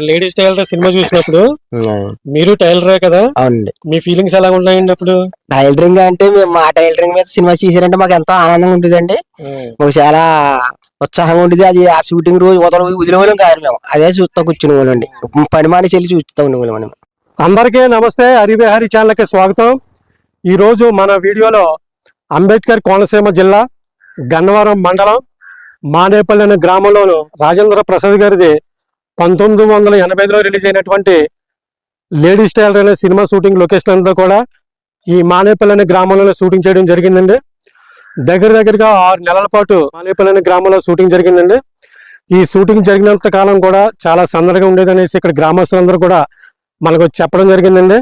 Ladies tailor cinema చూసినప్పుడు మీరు టైలరే కదా? అవునండి. మీ ఫీలింగ్స్ ఎలా ఉన్నాయండి అప్పుడు? టైలరింగ్ అంటే మేము మా టైలరింగ్ మీద సినిమా చేసారంటే మాకు ఎంతో ఆనందంగా ఉంటుందండి. మాకు చాలా ఉత్సాహంగా ఉంటుంది. అది ఆ షూటింగ్ రోజు వదిలిన వాళ్ళం కాదు, మేము అదే చూస్తా కూర్చునే వాళ్ళండి. పని మానేసి వెళ్ళి చూస్తా ఉండేవాళ్ళం మనం. అందరికీ నమస్తే, హరివిహారి ఛానల్కి స్వాగతం. ఈరోజు మన వీడియోలో అంబేద్కర్ కోనసీమ జిల్లా గన్నవరం మండలం మానేపల్లి అనే గ్రామంలోను రాజేంద్ర ప్రసాద్ గారిది 1985లో రిలీజ్ అయినటువంటి లేడీస్ టైలర్ అనే సినిమా షూటింగ్ లొకేషన్ అంతా కూడా ఈ మానేపల్లి అనే గ్రామంలోనే షూటింగ్ చేయడం జరిగిందండి. దగ్గరగా 6 నెలల పాటు మానేపల్లి అనే గ్రామంలో షూటింగ్ జరిగిందండి. ఈ షూటింగ్ జరిగినంత కాలం కూడా చాలా సందడిగా ఉండేదనేసి ఇక్కడ గ్రామస్తులందరూ కూడా మనకు చెప్పడం జరిగిందండి.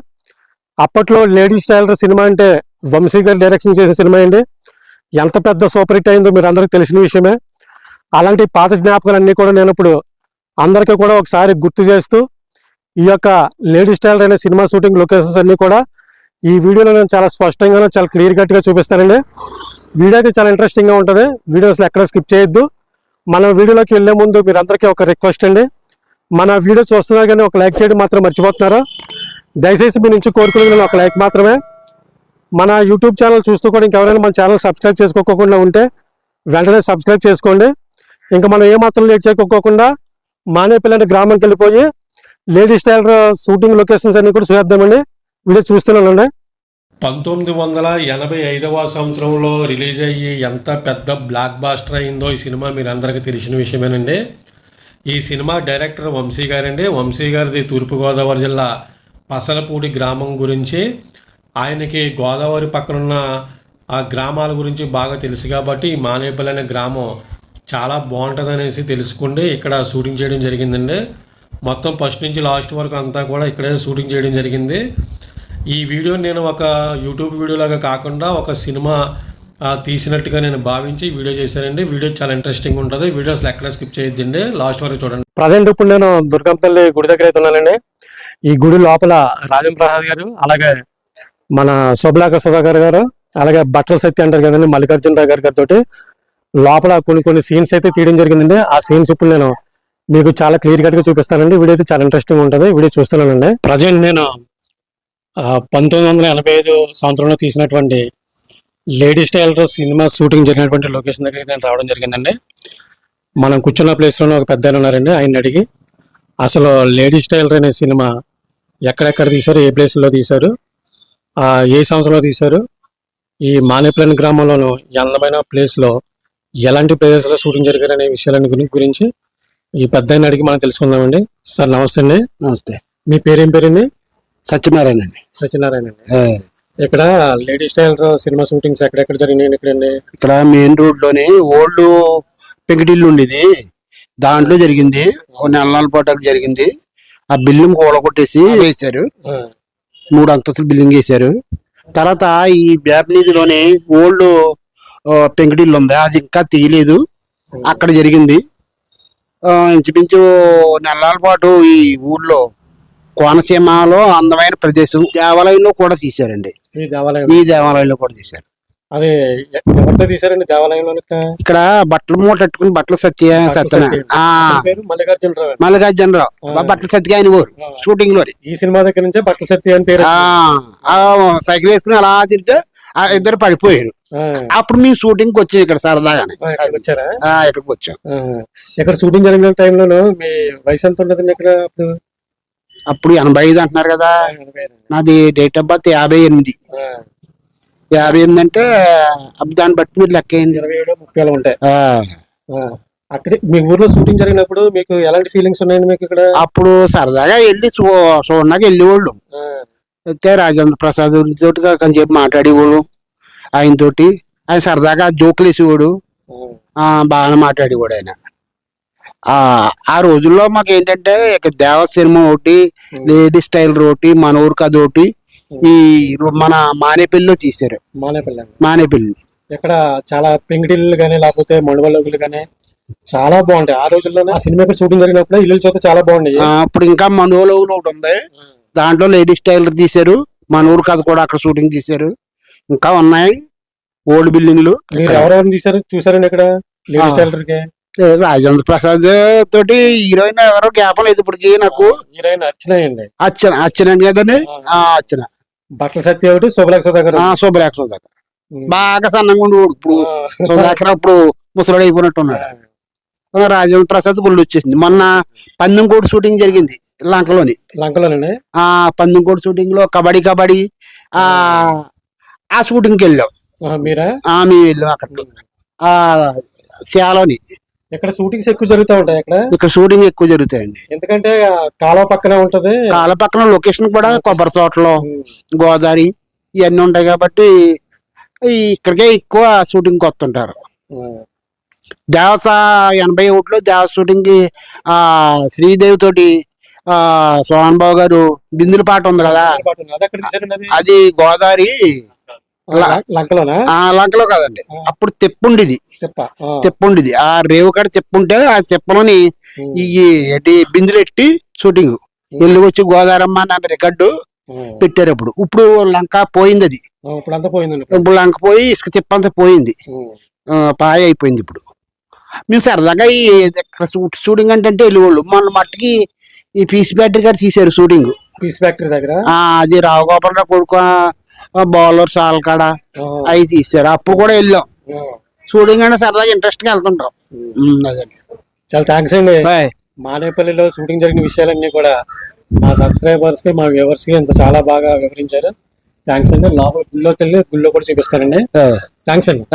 అప్పట్లో లేడీస్ టైలర్ సినిమా అంటే వంశీ గారు డైరెక్షన్ చేసిన సినిమా అండి. ఎంత పెద్ద సూపర్ హిట్ అయిందో మీరు అందరికీ తెలిసిన విషయమే. అలాంటి పాత జ్ఞాపకాలన్నీ కూడా నేను ఇప్పుడు అందరికీ కూడా ఒకసారి గుర్తు చేస్తూ ఈ యొక్క లేడీస్ టైలర్ అనే సినిమా షూటింగ్ లొకేషన్స్ అన్ని కూడా ఈ వీడియోలో నేను చాలా స్పష్టంగా చాలా క్లియర్ కట్గా చూపిస్తానండి. వీడియో అయితే చాలా ఇంట్రెస్టింగ్గా ఉంటుంది. వీడియోస్లో ఎక్కడ స్కిప్ చేయొద్దు. మన వీడియోలోకి వెళ్ళే ముందు మీరు అందరికీ ఒక రిక్వెస్ట్ అండి, మన వీడియో చూస్తున్నారు కానీ ఒక లైక్ చేయడం మాత్రం మర్చిపోతున్నారు. దయచేసి మీ నుంచి కోరుకునేది ఒక లైక్ మాత్రమే. మన యూట్యూబ్ ఛానల్ చూస్తూ కూడా ఇంకెవరైనా మన ఛానల్ సబ్స్క్రైబ్ చేసుకోకుండా ఉంటే వెంటనే సబ్స్క్రైబ్ చేసుకోండి. ఇంకా మనం ఏమాత్రం లేట్ చేయకోకుండా మానేపల్లి అనే గ్రామానికి వెళ్ళిపోయి లేడీస్ టైలర్ షూటింగ్ లొకేషన్స్ అన్ని కూడా చూద్దామండి. వీడియో చూస్తున్నానండి. 1985వ సంవత్సరంలో రిలీజ్ అయ్యి ఎంత పెద్ద బ్లాక్ బాస్టర్ అయిందో ఈ సినిమా మీరు అందరికీ తెలిసిన విషయమేనండి. ఈ సినిమా డైరెక్టర్ వంశీ గారండి. వంశీ గారిది తూర్పుగోదావరి జిల్లా పసలపూడి గ్రామం గురించి, ఆయనకి గోదావరి పక్కనున్న ఆ గ్రామాల గురించి బాగా తెలుసు కాబట్టి ఈ మానేపల్లి అనే గ్రామం చాలా బాగుంటుంది అనేసి తెలుసుకుంటే ఇక్కడ షూటింగ్ చేయడం జరిగిందండి. మొత్తం ఫస్ట్ నుంచి లాస్ట్ వరకు అంతా కూడా ఇక్కడే షూటింగ్ చేయడం జరిగింది. ఈ వీడియో నేను ఒక యూట్యూబ్ వీడియోలాగా కాకుండా ఒక సినిమా తీసినట్టుగా నేను భావించి వీడియో చేశానండి. వీడియో చాలా ఇంట్రెస్టింగ్ ఉంటుంది. వీడియోస్లో ఎక్కడ స్కిప్ చేయొద్దండి, లాస్ట్ వరకు చూడండి. ప్రజెంట్ ఇప్పుడు నేను దుర్గం తల్లి గుడి దగ్గర అయితే ఉన్నానండి. ఈ గుడి లోపల రాజేంద్ర ప్రసాద్ గారు, అలాగే మన శుభలాక సుధాకర్ గారు, అలాగే బట్టల సత్య అంటారు కదండి మల్లికార్జునరావు గారితో లోపల కొన్ని సీన్స్ అయితే తీయడం జరిగిందండి. ఆ సీన్స్ ఇప్పుడు నేను మీకు చాలా క్లియర్ కట్గా చూపిస్తానండి. వీడియో అయితే చాలా ఇంట్రెస్టింగ్ ఉంటుంది. వీడియో చూస్తున్నానండి. ప్రజెంట్ నేను 1985 సంవత్సరంలో తీసినటువంటి లేడీస్ టైలర్ సినిమా షూటింగ్ జరిగినటువంటి లొకేషన్ దగ్గరికి నేను రావడం జరిగిందండి. మనం కూర్చున్న ప్లేస్లోనే ఒక పెద్ద ఆయన ఉన్నారండి. ఆయన అడిగి అసలు లేడీస్ టైలర్ అనే సినిమా ఎక్కడెక్కడ తీశారు, ఏ ప్లేస్లో తీశారు, ఏ సంవత్సరంలో తీశారు, ఈ మానేపల్లి గ్రామంలోను అందమైన ప్లేస్లో ఎలాంటి ప్లేసెస్లో షూటింగ్ జరిగారు అనే విషయాలన్నీ గురించి ఈ పెద్ద ఆయన అడిగి మనం తెలుసుకుందామండి. సార్ నమస్తే అండి. నమస్తే. మీ పేరేం పేరండి? సత్యనారాయణ అండి. సత్యనారాయణ అండి. ఇక్కడ లేడీస్ టైలర్ సినిమా షూటింగ్స్ ఎక్కడెక్కడ జరిగినాయి ఇక్కడండి? ఇక్కడ మెయిన్ రోడ్ లోని ఓల్డ్ పెంకిటిల్లు ఉండేది, దాంట్లో జరిగింది. నెలల పాటు అక్కడ జరిగింది. ఆ బిల్డింగ్ కూలగొట్టేసి వేశారు. 3 అంతస్తులు బిల్డింగ్ వేశారు. తర్వాత ఈ బ్యాప్నీజ్ లోని ఓల్డ్ పెంకిటిల్లు ఉంది, అది ఇంకా తీయలేదు. అక్కడ జరిగింది. ఇంచుమించు నెలల పాటు ఈ ఊర్లో కోనసీమలో అందమైన ప్రదేశం దేవాలయంలో కూడా తీశారండి. ఈ దేవాలయంలో కూడా తీశారు. అది ఎవరితో తీశారండి దేవాలయంలో? ఇక్కడ బట్టలు మూట కట్టుకుని బట్టల మల్లికార్జునరావు బట్టల సత్య ఆయన ఊరు షూటింగ్ లో. ఈ సినిమా దగ్గర నుంచే బట్టల సత్య అని పేరు. సైకిల్ వేసుకుని అలా తిరిగితే ఇద్దరు పడిపోయారు. అప్పుడు మేము షూటింగ్ కి వచ్చాం ఇక్కడ సరదాగానే. ఇక్కడికి వచ్చాం. ఇక్కడ షూటింగ్ జరిగిన టైంలో మీ వయసు ఎంత ఉంటుందండి ఇక్కడ? అప్పుడు 85 అంటున్నారు కదా. నాది డేట్ ఆఫ్ బర్త్ 58. 58 అంటే దాన్ని బట్టి మీరు లెక్క 27-30 ఉంటాయి. అక్కడ మీ ఊర్లో షూటింగ్ జరిగినప్పుడు మీకు ఎలాంటి ఫీలింగ్స్ ఉన్నాయండి మీకు ఇక్కడ? అప్పుడు సరదాగా వెళ్ళి చూడడానికి వెళ్ళేవాళ్ళు. అయితే రాజేంద్ర ప్రసాద్ తోటి కొంచెంసేపు మాట్లాడేవాడు. ఆయనతోటి ఆయన సరదాగా జోకులు వేసేవాడు, బాగానే మాట్లాడేవాడు ఆయన. ఆ రోజుల్లో మాకు ఏంటంటే దేవ సినిమా ఒకటి, లేడీస్ టైలర్ ఒకటి, మన ఊరు కథ ఒకటి ఈ మన మానేపల్లిలో తీశారు. మానేపల్లి ఇక్కడ చాలా పెంకిటిల్లు కానీ లేకపోతే మండవల్లుగులు కానీ చాలా బాగుంటాయి. ఆ రోజుల్లోనే ఆ సినిమా షూటింగ్ జరిగినప్పుడు ఇల్లు చూస్తే చాలా బాగుంటాయి. అప్పుడు ఇంకా మండవల్లుగులు ఒకటి ఉంది, దాంట్లో లేడీస్ టైలర్ తీశారు. మన ఊరు కథ కూడా అక్కడ షూటింగ్ తీశారు. ఇంకా ఉన్నాయి ఓల్డ్ బిల్డింగ్లు. ఎవరెవరిని తీశారు చూసారండి ఇక్కడ లేడీస్ టైలర్ కి? రాజేంద్ర ప్రసాద్ తోటి హీరోయిన్ ఎవరో జ్ఞాపం లేదు ఇప్పటికి నాకు. హీరోయిన్ అర్చన అండి. అచ్చనండి కదండి. అచ్చన బట్టల సత్య ఒకటి, శుభలేఖ సుధాకర్. శుభలేఖ సుధాకర్ బాగా సన్నంగా ఉండేవాడు. ఇప్పుడు సుధాకర్ అప్పుడు ముసలాడు అయిపోయినట్టున్నాడు. రాజేంద్ర ప్రసాద్ గుళ్ళు వచ్చేసింది. మొన్న పందెంకోటి షూటింగ్ జరిగింది లంకలోనండి. పందెంకోటి షూటింగ్ లో కబడ్డీ ఆ షూటింగ్కి వెళ్ళాం. మీరా? మేము వెళ్ళాం అక్కడికి. సియాలోని ఇక్కడ షూటింగ్స్ ఎక్కువ జరుగుతూ ఉంటాయి. ఇక్కడ షూటింగ్ ఎక్కువ జరుగుతాయండి. ఎందుకంటే కాలువ పక్కనే ఉంటది. కాలువ పక్కన లొకేషన్ కూడా కొబ్బరి తోటలో గోదావరి ఇవన్నీ ఉంటాయి కాబట్టి ఇక్కడికే ఎక్కువ షూటింగ్ వస్తుంటారు. దేవత 81లో దేవత షూటింగ్ కి శ్రీదేవి తోటి సోహన్ బాబు గారు బిందుల పాట ఉంది కదా, అది గోదావరి లంకలో కాదండి. అప్పుడు తెప్పుండిది ఆ రేవు కాడ తెప్పుంటే ఆ తెప్పలోని ఈ బిందులు ఎట్టి షూటింగ్ వెళ్ళి వచ్చి గోదావరమ్మ అన్న రికార్డు పెట్టారు. ఇప్పుడు లంక పోయింది. అది ఇప్పుడు లంక పోయి ఇసుక తెప్పంతా పోయింది, పాయ అయిపోయింది. ఇప్పుడు మేము సరదాగా షూటింగ్ అంటే వెళ్ళేవాళ్ళు. మన మట్టికి ఈ పీస్ ఫ్యాక్టరీ గారు తీసారు షూటింగ్. పీస్ ఫ్యాక్టరీ దగ్గర అది రావుగోపాలరావు కొడుకు బౌలర్ సాల్కాడ అవి తీసారు. అప్పుడు కూడా వెళ్ళాం షూటింగ్ అంటే సరదాగా ఇంట్రెస్ట్ గా వెళ్తుంటాం. అదండి. చాలా థ్యాంక్స్ అండి. మానేపల్లిలో షూటింగ్ జరిగిన విషయాలన్నీ కూడా మా సబ్స్క్రైబర్స్ కి, మా వ్యూవర్స్ కి ఇంత చాలా బాగా వివరించారు. థ్యాంక్స్ అండి. లోపల గుళ్ళోకి వెళ్ళి గుళ్ళో కూడా చూపిస్తానండి. థ్యాంక్స్ అండి.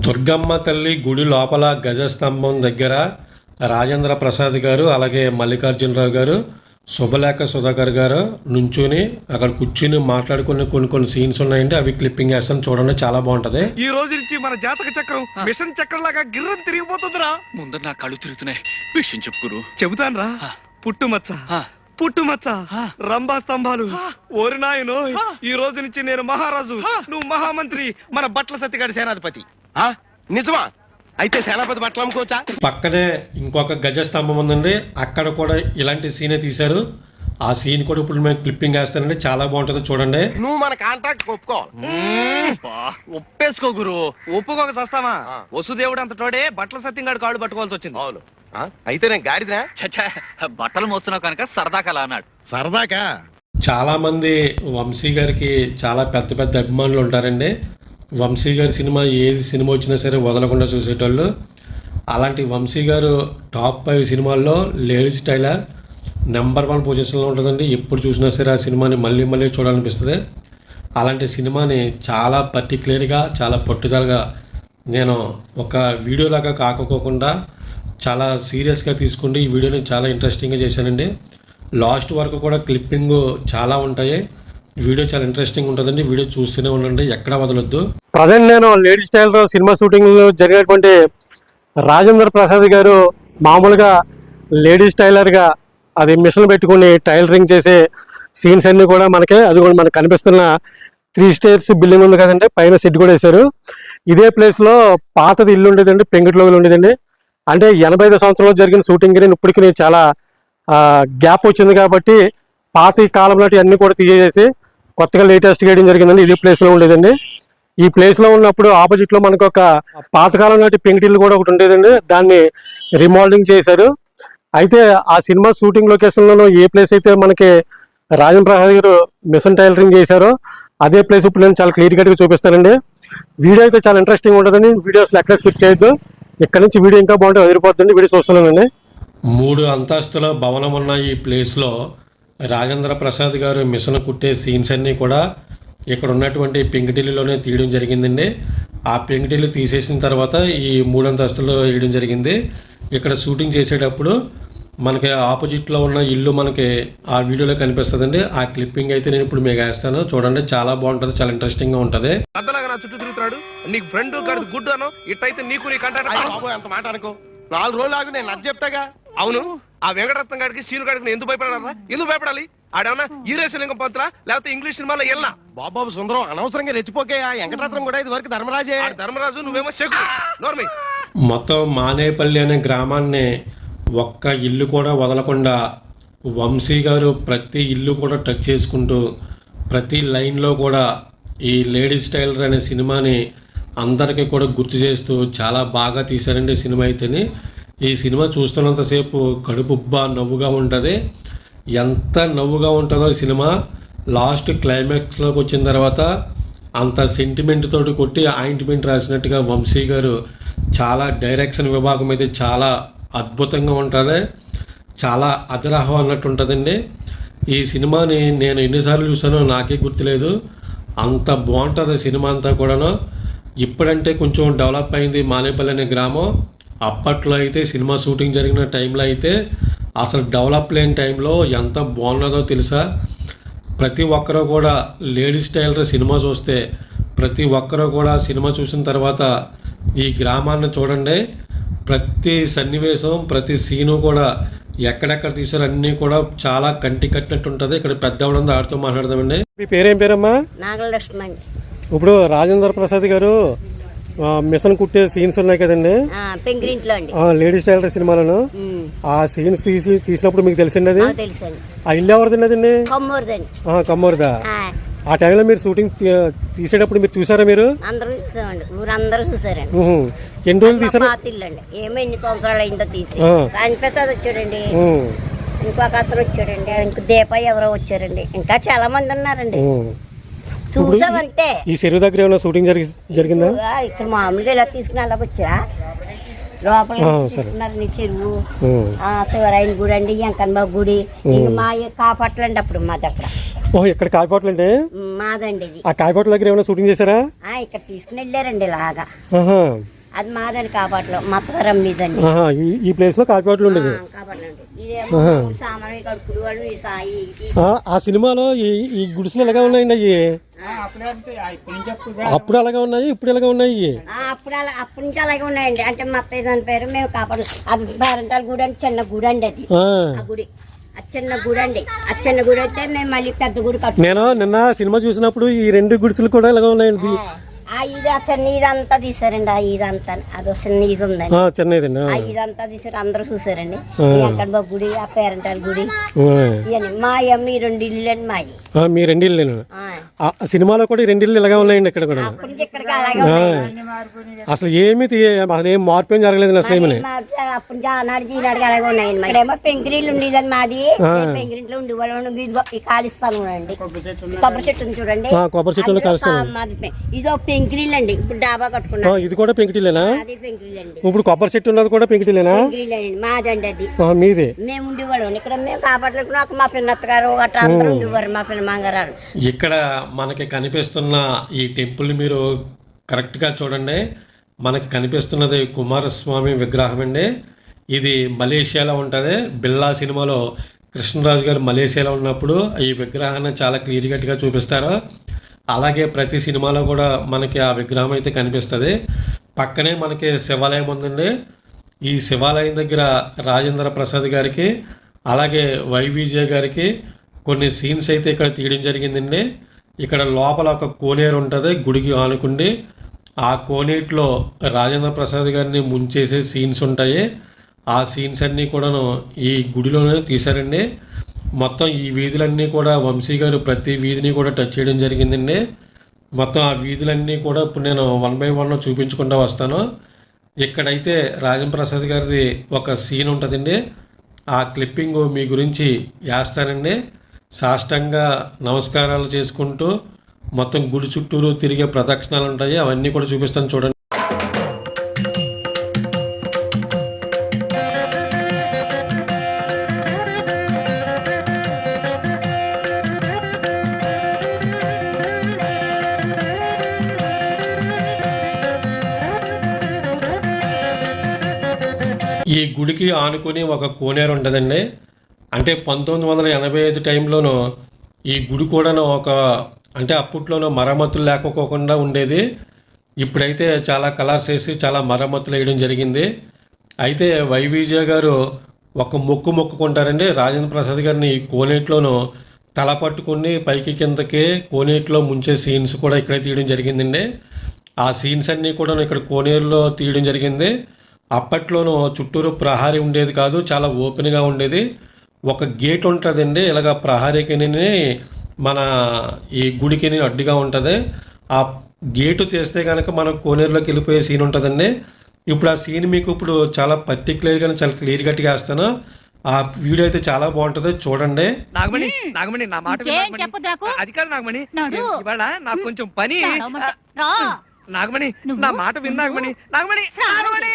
దుర్గమ్మ తల్లి గుడి లోపల గజస్తంభం దగ్గర రాజేంద్ర ప్రసాద్ గారు, అలాగే మల్లికార్జునరావు గారు, శుభలేఖ సుధాకర్ గారు నుంచుని అక్కడ కూర్చుని మాట్లాడుకునే కొన్ని సీన్స్ ఉన్నాయండి. అవి క్లిప్పింగ్ వేస్తాను, చూడండి, చాలా బాగుంటది. ఈ రోజు నుంచి మన జాతక చక్రం మిషన్ చక్రం లాగా గిర్రం తిరిగిపోతుందిరా. ముందర నా కళ్ళు తిరుగుతున్నాయి, విషయం చెప్పుకురు. చెబుతాను రా. పుట్టుమచ్చ రంభా స్తంభాలు. ఓరి నాయనో, ఈ రోజు నుంచి నేను మహారాజు, నువ్వు మహామంత్రి, మన బట్ల సత్తిగాడి సేనాధిపతి. నిజమా? అయితే సేనాపతి బట్టలు అమ్ముకోవచ్చా? పక్కనే ఇంకొక గజస్తంభం ఉందండి, అక్కడ కూడా ఇలాంటి సీనే తీశారు. ఆ సీన్ కూడా ఇప్పుడు మేము క్లిప్పింగ్ వేస్తానండి, చాలా బాగుంటుంది, చూడండి. నువ్వు మన కాంట్రాక్ట్ ఒప్పుకోవాలి. ఒప్పేసుకో గురు. ఒప్పుకోక సస్తామా? వసుదేవుడు అంత తోడే బట్టల సత్యంగాడు కాళ్ళు పట్టుకోవాల్సి వచ్చింది. అవును. అయితే నేను గాడిదనా? చచ్చా, బట్టలు మోస్తున్నావు కనుక సరదాకా అలా అన్నాడు. సరదాకా? చాలా మంది వంశీ గారికి చాలా పెద్ద పెద్ద అభిమానులు ఉంటారండి. వంశీ గారి సినిమా వచ్చినా సరే వదలకుండా చూసేటోళ్ళు. అలాంటి వంశీ గారు టాప్ 5 సినిమాల్లో లేడీస్ టైలర్ నెంబర్ 1 పొజిషన్లో ఉంటుందండి. ఎప్పుడు చూసినా సరే ఆ సినిమాని మళ్ళీ చూడాలనిపిస్తుంది. అలాంటి సినిమాని చాలా పర్టికులర్గా, చాలా పట్టుదలగా నేను ఒక వీడియోలాగా కాకపోకుండా చాలా సీరియస్గా తీసుకుంటే ఈ వీడియోని చాలా ఇంట్రెస్టింగ్గా చేశానండి. లాస్ట్ వరకు కూడా క్లిప్పింగ్ చాలా ఉంటాయి. వీడియో చాలా ఇంట్రెస్టింగ్ ఉంటుందండి. వీడియో చూస్తూనే ఉండండి, ఎక్కడా వదలొద్దు. ప్రజెంట్ నేను లేడీస్ టైలర్ సినిమా షూటింగ్ జరిగినటువంటి రాజేంద్ర ప్రసాద్ గారు మామూలుగా లేడీస్ టైలర్గా అది మిషన్ పెట్టుకుని టైలరింగ్ చేసే సీన్స్ అన్నీ కూడా అది కూడా మనకు కనిపిస్తున్న 3 స్టేర్స్ బిల్డింగ్ ఉంది కదండి, పైన సెట్ కూడా వేశారు. ఇదే ప్లేస్లో పాతది ఇల్లు ఉండేదండి, పెంకుట్లో ఉండేదండి. అంటే 85 సంవత్సరంలో జరిగిన షూటింగ్ ఇప్పటికి చాలా గ్యాప్ వచ్చింది కాబట్టి పాత కాలం నాటి అన్ని కూడా తీసేసి కొత్తగా లేటెస్ట్ వేయడం జరిగిందండి. ఇదే ప్లేస్లో ఉండేదండి. ఈ ప్లేస్లో ఉన్నప్పుడు ఆపోజిట్లో మనకు ఒక పాతకాలం నాటి పెంకుటిల్లు కూడా ఒకటి ఉండేదండి, దాన్ని రిమోడలింగ్ చేశారు. అయితే ఆ సినిమా షూటింగ్ లొకేషన్లో ఏ ప్లేస్ అయితే మనకి రాజేంద్ర ప్రసాద్ గారు మిషన్ టైలరింగ్ చేశారో అదే ప్లేస్ ఇప్పుడు నేను చాలా క్లియర్ కట్గా చూపిస్తానండి. వీడియో అయితే చాలా ఇంట్రెస్టింగ్ ఉంటుందండి. వీడియోస్ ఎక్కడ స్కిప్ చేయొద్దు. ఇక్కడ నుంచి వీడియో ఇంకా బాగుంటే వదిలిపోతుంది. వీడియో చూస్తున్నానండి. 3 అంతస్తుల భవనం ఉన్న ఈ ప్లేస్లో రాజేంద్ర ప్రసాద్ గారు మిషన్ కుట్టే సీన్స్ అన్నీ కూడా ఇక్కడ ఉన్నటువంటి పెంకుటిల్లులోనే తీయడం జరిగిందండి. ఆ పెంకుటిల్లు తీసేసిన తర్వాత ఈ 3 అంతస్తులు వేయడం జరిగింది. ఇక్కడ షూటింగ్ చేసేటప్పుడు మనకి ఆపోజిట్లో ఉన్న ఇల్లు మనకి ఆ వీడియోలో కనిపిస్తుందండి. ఆ క్లిప్పింగ్ అయితే నేను ఇప్పుడు మీకు వేస్తాను, చూడండి, చాలా బాగుంటుంది, చాలా ఇంట్రెస్టింగ్గా ఉంటుంది. అంతలాగా నా చుట్టూ తిరుగుతున్నాడు, నీకు ఫ్రెండ్ కాదు గుడ్ అను, ఇట్టయితే నీకు నీ కంటాడు. అంత మాట అనుకో, 4 రోజులు ఆగు, నేను నచ్చ చెప్తాగా. అవును, ఆ వెంకటరత్నం గారికి సీను గారికి ఎందుకు భయపడాలా? ఎందుకు భయపడాలి? ఆడేమన్నా ఈరేశలింగం పంతులా లేకపోతే ఇంగ్లీష్ సినిమాలో వెళ్ళా? బాబాబు సుందరం, అనవసరంగా రెచ్చిపోకే. ఆ వెంకటరత్నం కూడా ఇది వరకు ధర్మరాజే. ధర్మరాజు, నువ్వేమో శకు. నోర్మి. మొత్తం మానేపల్లి అనే గ్రామాన్ని ఒక్క ఇల్లు కూడా వదలకుండా వంశీ గారు ప్రతి ఇల్లు కూడా టచ్ చేసుకుంటూ ప్రతి లైన్లో కూడా ఈ లేడీస్ టైలర్ అనే సినిమాని అందరికీ కూడా గుర్తు చేస్తూ చాలా బాగా తీశారండి ఈ సినిమా అయితేని. ఈ సినిమా చూస్తున్నంతసేపు కడుపుబ్బా నవ్వుగా ఉంటుంది. ఎంత నవ్వుగా ఉంటుందో ఈ సినిమా లాస్ట్ క్లైమాక్స్లోకి వచ్చిన తర్వాత అంత సెంటిమెంట్ తోటి కొట్టి ఆయింట్మెంట్ రాసినట్టుగా వంశీ గారు చాలా డైరెక్షన్ విభాగం అయితే చాలా అద్భుతంగా ఉంటుంది. చాలా అదరహం అన్నట్టు ఉంటుందండి. ఈ సినిమాని నేను ఎన్నిసార్లు చూసానో నాకే గుర్తులేదు, అంత బాగుంటుంది సినిమా అంతా కూడాను. ఇప్పుడంటే కొంచెం డెవలప్ అయింది మానేపల్లి అనే గ్రామం. అప్పట్లో అయితే సినిమా షూటింగ్ జరిగిన టైంలో అయితే అసలు డెవలప్ లేని టైంలో ఎంత బాగున్నదో తెలుసా. ప్రతి ఒక్కరూ కూడా లేడీస్ టైలర్ సినిమా చూస్తే ప్రతి ఒక్కరూ కూడా సినిమా చూసిన తర్వాత ఈ గ్రామాన్ని చూడండి. ప్రతి సన్నివేశం ప్రతి సీను కూడా ఎక్కడెక్కడ తీసారో అన్నీ కూడా చాలా కంటి కట్టినట్టు ఉంటుంది. ఇక్కడ పెద్దవాళ్ళందరూ ఆడుతూ మాట్లాడదామండి. మీ పేరేం పేరమ్మా? నాగలక్ష్మి అండి. ఇప్పుడు రాజేంద్ర ప్రసాద్ గారు మిషన్ కుట్టే సీన్స్ ఉన్నాయి కదండి పెంకిరింట్లో అండి, లేడీస్ టైలర్ సినిమాలను. ఆ సీన్స్ తీసినప్పుడు మీకు తెలిసింది అది? తెలుసండి. ఆ ఇల్లు ఎవరిదండి అదండి? కమ్మూరుదండి. కమ్మూరుదా? ఆ టైంలో మీరు షూటింగ్ తీసేటప్పుడు మీరు చూసారా? మీరు అందరూ చూసామండి, ఊరందరూ చూసారండి. ఎన్ని రోజులు తీసారు? పాతిల్లండి, ఏమో ఎన్ని సంవత్సరాలు అయిందో తీసి. రాజప్రసాద్ వచ్చాడండి, ఇంకొక అతను వచ్చాడండి, ఇంక దీప ఎవరో వచ్చారండి, ఇంకా చాలా మంది ఉన్నారండి. చూసామంతే. ఈ చెరువు దగ్గర ఏమైనా షూటింగ్ జరిగిందా? ఇక్కడ మామూలుగా ఇలా తీసుకుని అలాగ వచ్చా లోపల తీసుకున్నారు నీ చెరువు. శివరాయన గుడి అండి, వెంకన్నబాబు గుడి, ఇంక మా కాపాట్లండి అప్పుడు మాది అక్కడ. ఇక్కడ కాయపాట్లు అంటే మాదండి ఇది. ఆ కాయపాట్ల దగ్గర ఏమైనా షూటింగ్ చేశారా? ఇక్కడ తీసుకుని వెళ్ళారండి ఇలాగా. అది మాదండి కాపాట్లో, మత్తగారం మీదండి. ఈ ప్లేస్ లో కాయపాట్లు ఉండేది. సామాన్య కడుపుడు వాడు ఈ సాయి. ఆ సినిమాలో ఈ గుడిసెలు ఎలాగా ఉన్నాయండి అయ్యి? అప్పుడు అలాగే ఉన్నాయి, ఇప్పుడు ఎలాగా ఉన్నాయి? అప్పటి నుంచి అలాగే ఉన్నాయండి. అంటే మత్తయ్య దాని పేరు మేము కాపాడు. అది బారంటాల గుడి అంటే చిన్న గుడి అండి అది. ఆ గుడి చిన్న గుడి అండి. ఆ చిన్న గుడి అయితే మేము మళ్ళీ పెద్ద గుడి కట్టు. నేను నిన్న సినిమా చూసినప్పుడు ఈ రెండు గుడిసెలు కూడా ఇలాగా ఉన్నాయండి. ఇది చిన్న ఇదంతా తీసారండి. ఇదంతా అదో చిన్న ఇది ఉందండి, చిన్న ఇదండి. ఇదంతా తీసారు, అందరూ చూసారండి. వెంకటబాబు గుడి, ఆ పేరంటాల గుడి, ఇవన్నీ మా అమ్మ ఈ 2 ఇల్లు అండి మాయి. మీ 2 ఇల్లు సినిమాలో కూడా ఈ 2 ఇల్లు ఇలాగే ఉన్నాయండి ఇక్కడ కూడా. అసలు ఏమి అసలు ఏం మార్పు ఏం జరగలేదు అసలు ఏమని. అప్పుడు ఆనాడు ఈనాడు అలాగే ఉన్నాయండి. ఇక్కడేమో పెంకిరీళ్ళు ఉండేదండి మాది. పెంకిరింట్లో ఉండేవాళ్ళు. ఈ కాలిస్తాను అండి, కొబ్బరి చెట్టు ఉంది చూడండి, కొబ్బరి చెట్టు మాది. ఇదో పెంకిరీళ్ళు అండి. ఇప్పుడు డాబా కట్టుకున్నా, ఇది కూడా పెంకిటీలేనా? అది పెంకిరీలండి. ఇప్పుడు కొబ్బరి చెట్టు ఉన్నది కూడా పెంకిటీలేనా? పెంకిరీలండి మాదండి అది. మీది? మేము ఉండేవాళ్ళం ఇక్కడ. మేము కాపాడుకున్నాక మా పిన్నత్త గారు గట్రా అందరూ ఉండేవారు, మా పిన్న మంగారాలు. ఇక్కడ మనకి కనిపిస్తున్న ఈ టెంపుల్ మీరు కరెక్ట్గా చూడండి. మనకి కనిపిస్తున్నది కుమారస్వామి విగ్రహం అండి. ఇది మలేషియాలో ఉంటుంది. బిల్లా సినిమాలో కృష్ణరాజు గారు మలేషియాలో ఉన్నప్పుడు ఈ విగ్రహాన్ని చాలా క్లియర్ కట్గా చూపిస్తారు. అలాగే ప్రతి సినిమాలో కూడా మనకి ఆ విగ్రహం అయితే కనిపిస్తుంది. పక్కనే మనకి శివాలయం ఉందండి. ఈ శివాలయం దగ్గర రాజేంద్ర ప్రసాద్ గారికి అలాగే వైవిజయ గారికి కొన్ని సీన్స్ అయితే ఇక్కడ తీయడం జరిగిందండి. ఇక్కడ లోపల ఒక కోనేరు ఉంటుంది గుడికి ఆనుకుండి. ఆ కోనేటిలో రాజేంద్ర ప్రసాద్ గారిని ముంచేసే సీన్స్ ఉంటాయి. ఆ సీన్స్ అన్నీ కూడాను ఈ గుడిలోనే తీశారండి. మొత్తం ఈ వీధులన్నీ కూడా వంశీ గారు ప్రతి వీధిని కూడా టచ్ చేయడం జరిగిందండి. మొత్తం ఆ వీధులన్నీ కూడా ఇప్పుడు నేను 1 by 1 చూపించుకుంటూ వస్తాను. ఇక్కడైతే రాజేంద్ర ప్రసాద్ గారిది ఒక సీన్ ఉంటుందండి. ఆ క్లిప్పింగ్ మీ గురించి వేస్తానండి. సాష్టంగా నమస్కారాలు చేసుకుంటూ మొత్తం గుడి చుట్టూరు తిరిగే ప్రదక్షిణాలు ఉంటాయి, అవన్నీ కూడా చూపిస్తాను చూడండి. ఈ గుడికి ఆనుకుని ఒక కోనేరు ఉంటుందండి. అంటే 1985 టైంలోనూ ఈ గుడి కూడా అంటే అప్పట్లోనూ మరమ్మతులు లేకపోకుండా ఉండేది. ఇప్పుడైతే చాలా కలర్స్ వేసి చాలా మరమ్మతులు వేయడం జరిగింది. అయితే వైవిజయ గారు ఒక మొక్కుకుంటారండి. రాజేంద్ర ప్రసాద్ గారిని ఈ కోనేటిలోనూ తల పట్టుకుని పైకి కిందకి కోనేటిలో ముంచే సీన్స్ కూడా ఇక్కడే తీయడం జరిగిందండి. ఆ సీన్స్ అన్నీ కూడా ఇక్కడ కోనేరులో తీయడం జరిగింది. అప్పట్లోనూ చుట్టూరు ప్రహారీ ఉండేది కాదు, చాలా ఓపెన్గా ఉండేది. ఒక గేట్ ఉంటుందండి, ఇలాగ ప్రహారీకి మన ఈ గుడికి అడ్డుగా ఉంటుంది. ఆ గేటు తీస్తే కనుక మనం కోనేరులోకి వెళ్ళిపోయే సీన్ ఉంటుందండి. ఇప్పుడు ఆ సీన్ మీకు ఇప్పుడు చాలా పర్టికులర్గా చాలా క్లియర్ కట్గా వేస్తాను. ఆ వీడియో అయితే చాలా బాగుంటుంది, చూడండి. నాగమణి నాగమణి నా మాట విను, ఇంకేం నాగమణి. చెప్పొద్దు నాకు. అది కాదు నాగమణి, నడు. ఇవాళ నాకు కొంచెం పని. రా. నాగమణి నువ్వు? నా మాట విను నాగమణి. నాగమణి నాగమణి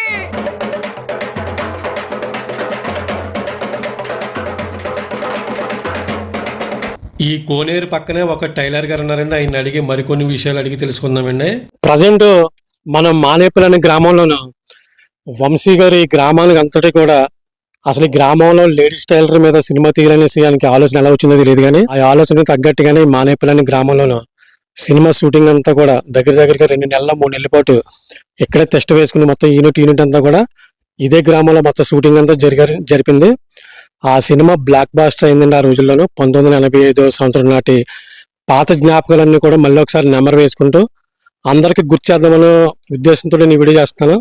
ఈ కోనేరు పక్కనే ఒక టైలర్ గారు ఉన్నారండి. ఆయన అడిగి మరికొన్ని విషయాలు అడిగి తెలుసుకుందామండి. ప్రజెంట్ మనం మానేపల్లి అనే గ్రామంలోను వంశీ గారు ఈ గ్రామానికి అంతటి కూడా అసలు ఈ గ్రామంలో లేడీస్ టైలర్ మీద సినిమా తీయాలనేసి ఆయనకి ఆలోచన ఎలా వచ్చిందో తెలియదు, కానీ ఆ ఆలోచనకు తగ్గట్టుగానే మానేపల్లి అనే గ్రామంలోను సినిమా షూటింగ్ అంతా కూడా దగ్గరగా 2 నెలల 3 నెలల పాటు ఇక్కడే టెస్ట్ వేసుకుని మొత్తం యూనిట్ అంతా కూడా ఇదే గ్రామంలో మొత్తం షూటింగ్ అంతా జరిపింది. ఆ సినిమా బ్లాక్ బాస్టర్ అయిందండి. ఆ రోజుల్లోనూ 1985 సంవత్సరం నాటి పాత జ్ఞాపకాలన్నీ కూడా మళ్ళీ ఒకసారి నెంబర్ వేసుకుంటూ అందరికి గుర్తు చేద్దామనే ఉద్దేశంతో నేను ఈ వీడియో చేస్తున్నాను.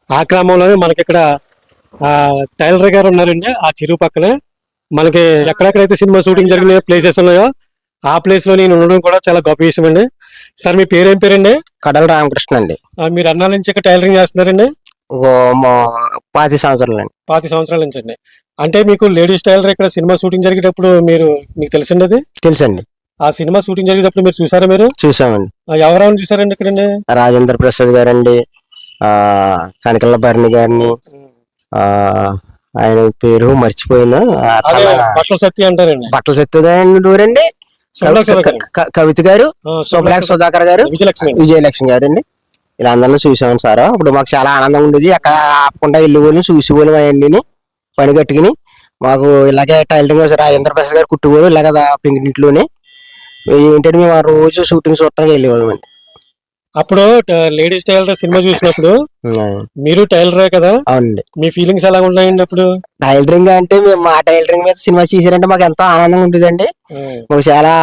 ఆ క్రమంలోనే మనకి ఇక్కడ టైలర్ గారు ఉన్నారండి. ఆ చెరువు పక్కనే మనకి ఎక్కడెక్కడైతే సినిమా షూటింగ్ జరిగిన ప్లేసెస్ ఉన్నాయో ఆ ప్లేస్ లో నేను ఉండడం కూడా చాలా గొప్ప విషయం అండి. సార్ మీ పేరేం పేరండి? కడల రామకృష్ణ అండి. మీరు అన్నాల నుంచి ఇక్కడ టైలరింగ్ చేస్తున్నారండి? 5 సంవత్సరాలు అండి. 5 సంవత్సరాల నుంచి అండి. అంటే మీకు లేడీస్ టైలర్ ఇక్కడ సినిమా షూటింగ్ జరిగేటప్పుడు మీకు తెలిసింది అది? తెలుసండి. ఆ సినిమా షూటింగ్ జరిగేటప్పుడు మీరు చూసారా? మీరు చూసామండి. ఎవరెవరు చూసారండి ఇక్కడండి? రాజేంద్ర ప్రసాద్ గారండి, కనకల్ల భరణి గారిని, ఆయన పేరు మర్చిపోయిన బట్టల సత్య అంటారండి. బట్టల సత్తు గారండి, కవిత గారు, శుభలేఖ సుధాకర్ గారు, విజయలక్ష్మి గారు అండి. ఇలా అందరినీ చూసామని సార్. ఇప్పుడు మాకు చాలా ఆనందం ఉండేది. అక్కడ ఆపకుండా వెళ్ళిపోయి చూసిపోయి అయ్యండి పని కట్టుకుని. మాకు ఇలాగే టైలరింగ్ రాజేంద్ర ప్రసాద్ గారు కుట్టుకోరు ఇలాగ పెంకింట్లోనే ఏంటంటే మేము ఆ రోజు షూటింగ్ చూడటానికి వెళ్ళేవాళ్ళం అండి. అప్పుడు లేడీస్ టైలర్ సినిమా చూసినప్పుడు మీరు టైలరే కదా? అవునండి. మీ ఫీలింగ్స్ ఎలా ఉన్నాయండి అప్పుడు? టైలరింగ్ అంటే మేము ఆ టైలరింగ్ మీద సినిమా చేశారంటే మాకు ఎంతో ఆనందంగా ఉండేదండి. మాకు చాలా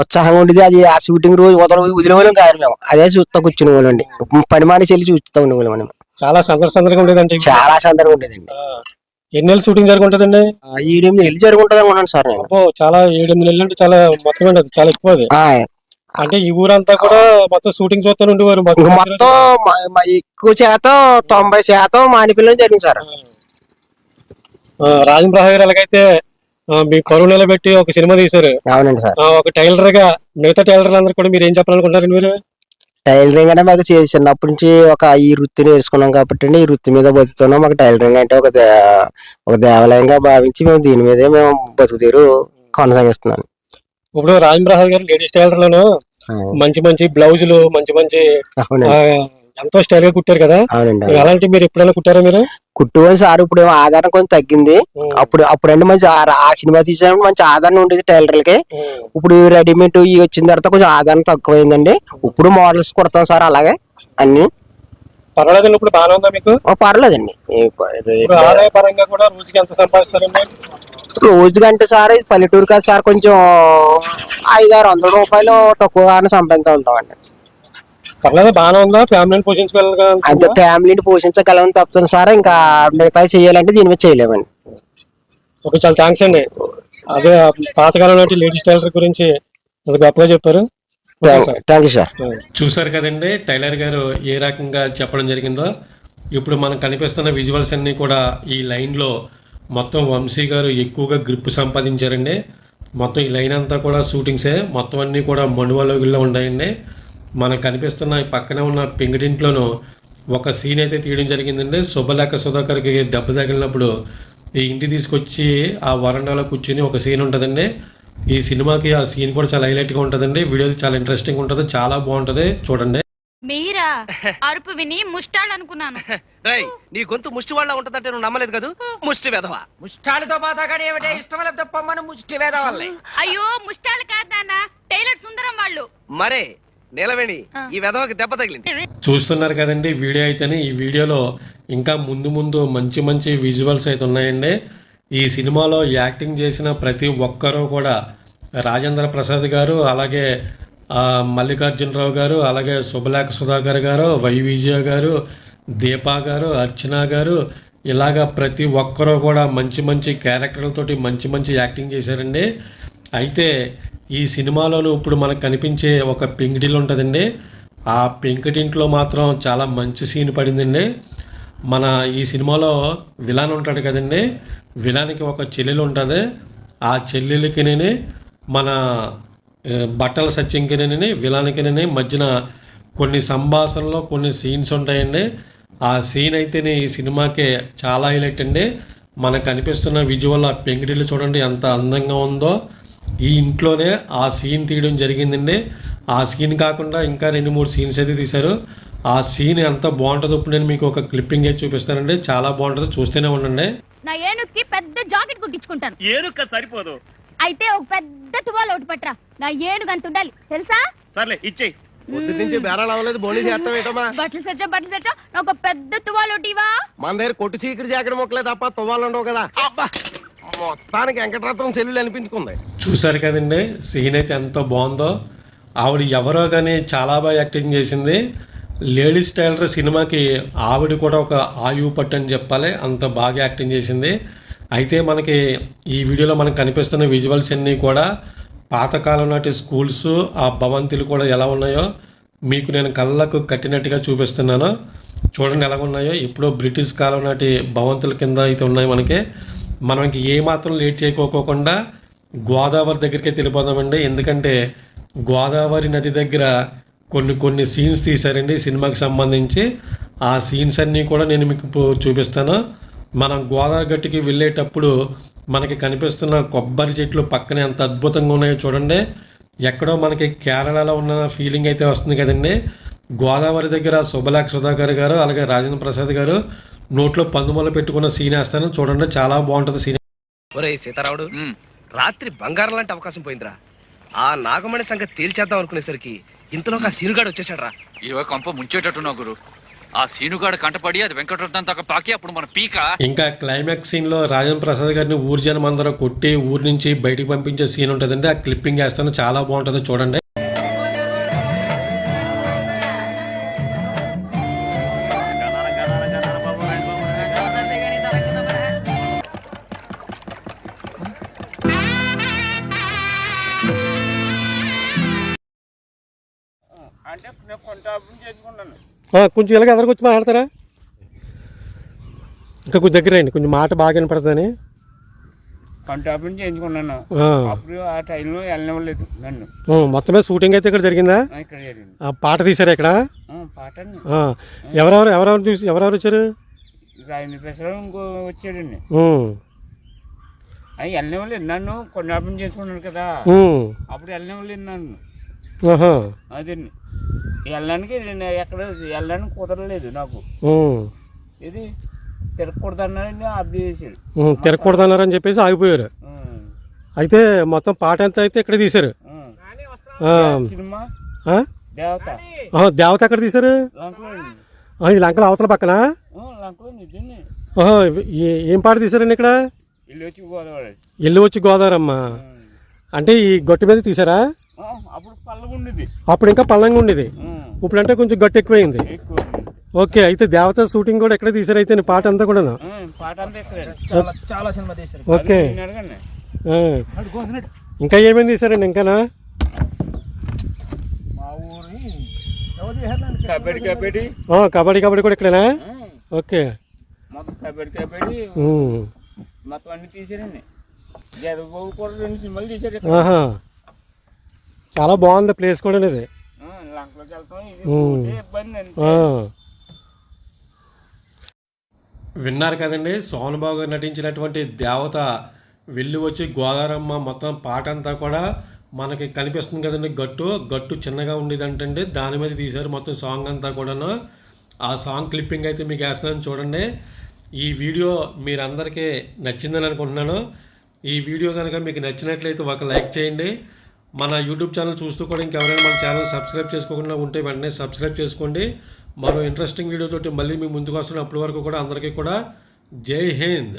ఉత్సాహంగా ఉండేది. అది ఆ షూటింగ్ రోజు వదిలేవాళ్ళం కాదు, మేము అదే చూస్తా కూర్చునే వాళ్ళం అండి. పని మానేసి వెళ్ళి చూస్తా ఉండేవాళ్ళం అండి. చాలా సందర్శంగా ఉండేదండి. చాలా సందర్భంగా ఉండేదండి. ఎన్ని నెలలు షూటింగ్ జరుగుంటుందండి? 7-8 నెలలు జరుగుంటుంది అనుకున్నాను సార్ నేను. చాలా 7-8 నెలలు అంటే చాలా మొత్తం ఉండదు, చాలా ఎక్కువ అది. అంటే ఈ ఊరంతా కూడా మొత్తం షూటింగ్ చూస్తూ ఉండేవారు. మొత్తం ఎక్కువ శాతం 90% మానిపిల్లని జరిగింది సార్. రాజేంద్ర గారు ఎలాగైతే మీ పరువు నిలబెట్టి ఒక సినిమా తీశారు. అవునండి సార్. ఒక టైలర్ గా మిగతా టైలర్లు అందరూ కూడా మీరు ఏం చెప్పాలనుకుంటారండి? మీరు టైలరింగ్ అంటే మాకు చిన్నప్పటి నుంచి ఈ వృత్తి నేర్చుకున్నాం కాబట్టి ఈ వృత్తి మీద బతుకుతున్నాం. మాకు టైలరింగ్ అంటే ఒక దేవాలయంగా భావించి మేము దీని మీదే మేము బతుకుతీరు కొనసాగిస్తున్నాం. ఇప్పుడు రాజేంద్ర గారు లేడీస్ టైలర్లను మంచి బ్లౌజులు మంచి ఎంతో స్టైల్ గా కుట్టారు కదా? అలాంటి మీరు ఎప్పుడైనా కుట్టారా? మీరు కుట్టుకోవాలి సార్. ఇప్పుడు ఆధారం కొంచెం తగ్గింది. అప్పుడంటే మంచి ఆ సినిమా తీసినప్పుడు మంచి ఆధారం ఉండేది టైలర్లకి. ఇప్పుడు రెడీమేడ్ వచ్చిన తర్వాత కొంచెం ఆధారం తక్కువైందండి. ఇప్పుడు మోడల్స్ కుడతాం సార్ అలాగే అన్ని. పర్వాలేదండి. ఇప్పుడు బాగానే ఉందా మీకు? పర్లేదండి. ఆదాయ పరంగా కూడా రోజుకి ఎంత సంపాదిస్తారండి? రోజుకంటే సార్ ఇది పల్లెటూరు కాదు సార్, కొంచెం 500-600 రూపాయలు తక్కువగానే సంపాదిస్తూ ఉంటామండి. పర్లేదు, బాగానే ఉందా? ఫ్యామిలీని పోషించగలగా? అంతే, ఫ్యామిలీని పోషించగలం తప్పుతుంది సార్. ఇంకా మిగతా చేయాలంటే దీని మీద చేయలేమండి. ఓకే, చాలా థ్యాంక్స్ అండి. అదే పాతకాలం నాటి లేడీస్ టైలర్ గురించి అంత గొప్పగా చెప్పారు. Thank you sir. చూసారు కదండి టైలర్ గారు ఏ రకంగా చెప్పడం జరిగిందో. ఇప్పుడు మనకు కనిపిస్తున్న విజువల్స్ అన్నీ కూడా ఈ లైన్లో మొత్తం వంశీ గారు ఎక్కువగా గ్రిప్ సంపాదించారండి. మొత్తం ఈ లైన్ అంతా కూడా షూటింగ్సే, మొత్తం అన్నీ కూడా మనువలోగిల్లో ఉన్నాయండి. మనకు కనిపిస్తున్న ఈ పక్కనే ఉన్న పెంగిటింట్లోనూ ఒక సీన్ అయితే తీయడం జరిగిందండి. శుభలేఖ సుధాకర్కి దెబ్బ తగిలినప్పుడు ఈ ఇంటి తీసుకొచ్చి ఆ వరండాలో కూర్చుని ఒక సీన్ ఉంటుందండి. ఈ సినిమాకి ఆ సీన్ కూడా చాలా హైలైట్గా ఉంటుందండి. వీడియో చాలా ఇంట్రెస్టింగ్ ఉంటుంది, చాలా బాగుంటుంది, చూడండి. మీరా అరుపు విని ముష్టాలనుకున్నాను. నీ గొంతు ముష్టి వాళ్ళ ఉంటదంటే నువ్వు నమ్మలేదు కదా? ముష్టి వెధవా. ముష్టాలతో పాతాగానే ఏమిటే ఇష్టం లేదు పొమ్మను ముష్టి వేదవాళ్ళే. అయ్యో ముష్టాలు కాదు నాన్న, టైలర్ సుందరం వాళ్ళు. మరే నీలవేణి ఈ వెధవకి దెబ్బ తగిలింది. చూస్తున్నారు కదండి వీడియో అయితేనే. ఈ వీడియోలో ఇంకా ముందు మంచి విజువల్స్ అయితే ఉన్నాయండి. ఈ సినిమాలో యాక్టింగ్ చేసిన ప్రతి ఒక్కరూ కూడా రాజేంద్ర ప్రసాద్ గారు, అలాగే మల్లికార్జునరావు గారు, అలాగే శుభలేఖ సుధాకర్ గారు, వై విజయ గారు, దీపా గారు, అర్చన గారు, ఇలాగా ప్రతి ఒక్కరూ కూడా మంచి క్యారెక్టర్లతోటి మంచి యాక్టింగ్ చేశారండి. అయితే ఈ సినిమాలోనూ ఇప్పుడు మనకు కనిపించే ఒక పెంకుటిల్లు ఉంటుందండి. ఆ పెంకుటింట్లో మాత్రం చాలా మంచి సీన్ పడిందండి. మన ఈ సినిమాలో విలన్ ఉంటాడు కదండి, విలన్కి ఒక చెల్లెలు ఉంటుంది. ఆ చెల్లెలకిని మన బట్టల సత్యంకిని విలన్కిని మధ్యన కొన్ని సంభాషణలో కొన్ని సీన్స్ ఉంటాయండి. ఆ సీన్ అయితేనే ఈ సినిమాకి చాలా హైలైట్ అండి. మనకు కనిపిస్తున్న విజువల్ ఆ పెంకుటిల్లు చూడండి ఎంత అందంగా ఉందో. ఈ ఇంట్లోనే ఆ సీన్ తీయడం జరిగిందండి. ఆ సీన్ కాకుండా ఇంకా 2-3 సీన్స్ అయితే తీశారు. ఆ సీన్ ఎంత బాగుంటుందో ఇప్పుడు నేను మీకు ఒక క్లిప్పింగ్ అయితే చూపిస్తానండి. చాలా బాగుంటుంది, చూస్తూనే ఉండండి. నా ఏనుగుకి పెద్ద జాకెట్ కుట్టించుకుంటాను. ఏనుక సరిపోదు. అయితే ఒక పెద్ద తువాలు ఒకటి పట్టరా. నా ఏనుగు అంత ఉండాలి తెలుసా? సర్లే ఇచ్చేయి. పొద్దు నుంచి బేరాలు అవ్వలేదు, బోని చేస్తాం ఏంటమ్మా? బట్టలు తెచ్చా నాకు ఒక పెద్ద తువాలు ఒకటివా. మన దగ్గర కొట్టు చీకటి జాకెట్ మొక్కలే తప్ప తువ్వాలు ఉండవు కదా. అబ్బా, మొత్తానికి వెంకటరత్నం చెల్లెలు అనిపించుకుంది. చూసారు కదండి సీన్ అయితే ఎంత బాగుందో. ఆవిడ ఎవరో కానీ చాలా బాగా యాక్టింగ్ చేసింది. లేడీస్ టైలర్ సినిమాకి ఆవిడ కూడా ఒక ఆయువు పట్టు అని చెప్పాలి, అంత బాగా యాక్టింగ్ చేసింది. అయితే మనకి ఈ వీడియోలో మనకు కనిపిస్తున్న విజువల్స్ అన్నీ కూడా పాతకాలం నాటి స్కూల్స్, ఆ భవంతులు కూడా ఎలా ఉన్నాయో మీకు నేను కళ్ళకు కట్టినట్టుగా చూపిస్తున్నాను. చూడండి ఎలా ఉన్నాయో. ఇప్పుడు బ్రిటిష్ కాలం నాటి భవంతుల కింద అయితే ఉన్నాయి మనకి. మనకి ఏమాత్రం లేట్ చేయకోకుండా గోదావరి దగ్గరికి వెళ్ళిపోదామండి. ఎందుకంటే గోదావరి నది దగ్గర కొన్ని సీన్స్ తీశారండి సినిమాకి సంబంధించి. ఆ సీన్స్ అన్నీ కూడా నేను మీకు చూపిస్తాను. మనం గోదావరి గట్టుకి వెళ్ళేటప్పుడు మనకి కనిపిస్తున్న కొబ్బరి చెట్లు పక్కనే ఎంత అద్భుతంగా ఉన్నాయో చూడండి. ఎక్కడో మనకి కేరళలో ఉన్న ఫీలింగ్ అయితే వస్తుంది కదండి. గోదావరి దగ్గర శుభలేఖ సుధాకర్ గారు అలాగే రాజేంద్ర ప్రసాద్ గారు నోట్లో పందుమూల పెట్టుకున్న సీన్ వేస్తాను చూడండి, చాలా బాగుంటుంది సీన్. ఒరే సీతారాముడు, రాత్రి బంగారం లాంటి అవకాశం పోయిందిరా. ఆ నాగమణి సంగతి తేల్చేద్దాం అనుకునేసరికి ఇంతలోకి ఆ సీనుగాడు వచ్చేసాడు రా. ఇవో కొంప ముంచేటట్టున్నావు గురు. ఆ సీనుగాడు కంటపడి అది వెంకటరత్నం దాకా పాకి అప్పుడు మన పీక. ఇంకా క్లైమాక్స్ సీన్లో రాజేంద్ర ప్రసాద్ గారిని ఊరి జనం అందరూ కొట్టి ఊరి నుంచి బయటికి పంపించే సీన్ ఉంటుందండి. ఆ క్లిప్పింగ్ వేస్తాను, చాలా బాగుంటుంది చూడండి. కొంచెం ఇలాగ ఎదరికొచ్చి మాట్లాడతారా? ఇంకా కొంచెం దగ్గర అండి, కొంచెం మాట బాగా వినపడుతుందని. కంటాపం చేయించుకున్నాను. అప్పుడు ఆ టైంలో వెళ్ళనివ్వలేదు నన్ను. మొత్తమే షూటింగ్ అయితే ఇక్కడ జరిగిందా? ఇక్కడ జరిగింది. పాట తీసారా ఇక్కడ? పాట ఎవరెవరు వచ్చారు? రాజేంద్ర ప్రసాద్ ఇంకో వచ్చాడండి. అవి వెళ్ళనివ్వలేదు నన్ను. కొండాపం చేసుకున్నాను కదా, అప్పుడు వెళ్ళనివ్వలేదు నన్ను. అదండి వెళ్ళడానికి వెళ్ళడానికి కుదరలేదు నాకు. ఇది తిరగకూడదన్నారని అర్థం చేశారు. తిరగకూడదన్నారని చెప్పేసి ఆగిపోయారు. అయితే మొత్తం పాట ఎంత అయితే ఇక్కడ తీశారు. సినిమా దేవత. దేవత ఎక్కడ తీశారు? ఈ లంకల అవతల పక్కన. ఏం పాట తీశారండి ఇక్కడ? ఇల్లు వచ్చి గోదావరమ్మ అంటే ఈ గట్టు మీద తీసారా? అప్పుడు ఇంకా పల్లంగా ఉండేది, ఇప్పుడు అంటే కొంచెం గట్టు ఎక్కువైంది. ఓకే, అయితే దేవత షూటింగ్ కూడా ఎక్కడ తీసారు అయితే పాట అంతా కూడా? ఓకే, ఇంకా ఏమేమి తీసారండి? ఇంకానా కబడ్డీ కూడా ఇక్కడేనా? ఓకే, మొత్తం అన్ని తీసారండి. జగబాబు కూడా 2 సినిమాలు తీసారు. చాలా బాగుంది ప్లేస్ కూడా ఇది. లంకలోకి వెళ్తాం, ఇబ్బంది. విన్నారు కదండి, సోను బాబు గారు నటించినటువంటి దేవత వెళ్ళి వచ్చి గోదావరమ్మ మొత్తం పాట అంతా కూడా మనకి కనిపిస్తుంది కదండి. గట్టు చిన్నగా ఉండేదంటండి, దాని మీద తీశారు మొత్తం సాంగ్ అంతా కూడాను. ఆ సాంగ్ క్లిప్పింగ్ అయితే మీకు వేస్తున్నాను చూడండి. ఈ వీడియో మీరందరికీ నచ్చిందని అనుకుంటున్నాను. ఈ వీడియో కనుక మీకు నచ్చినట్లయితే ఒక లైక్ చేయండి. మన యూట్యూబ్ ఛానల్ చూస్తూ కూడా ఇంకెవరైనా మన ఛానల్ సబ్స్క్రైబ్ చేసుకోకుండా ఉంటే వెంటనే సబ్స్క్రైబ్ చేసుకోండి. మరో ఇంట్రెస్టింగ్ వీడియోతోటి మళ్ళీ మీ ముందుకు వస్తున్న అప్పటి వరకు కూడా అందరికీ కూడా జై హింద్.